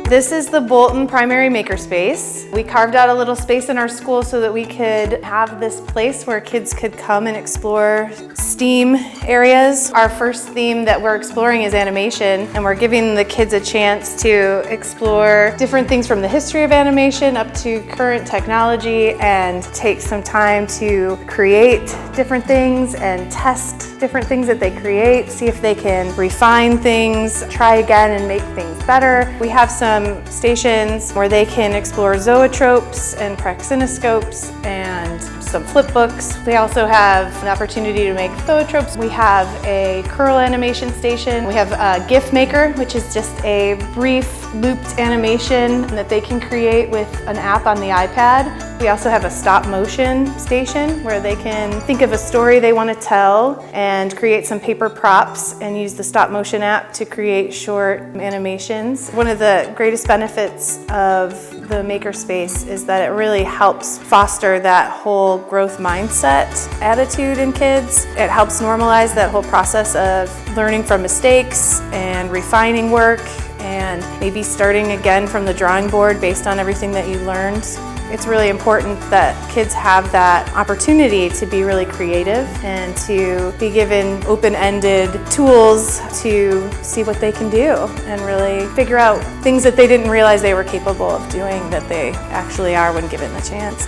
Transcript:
This is the Bolton primary makerspace. We carved out a little space in our school so that we could have this place where kids could come and explore STEAM areas. Our first theme that we're exploring is animation, and we're giving the kids a chance to explore different things from the history of animation up to current technology and take some time to create different things and test different things that they create, see if they can refine things, try again and make things better. We have some stations where they can explore zoetropes and praxinoscopes and some flip books. They also have an opportunity to make zoetropes. We have a curl animation station. We have a GIF maker, which is just a brief looped animation that they can create with an app on the iPad. We also have a stop motion station where they can think of a story they want to tell and create some paper props and use the stop motion app to create short animations. One of the greatest benefits of the Makerspace is that it really helps foster that whole growth mindset attitude in kids. It helps normalize that whole process of learning from mistakes and refining work and maybe starting again from the drawing board based on everything that you learned. It's really important that kids have that opportunity to be really creative and to be given open-ended tools to see what they can do and really figure out things that they didn't realize they were capable of doing that they actually are when given the chance.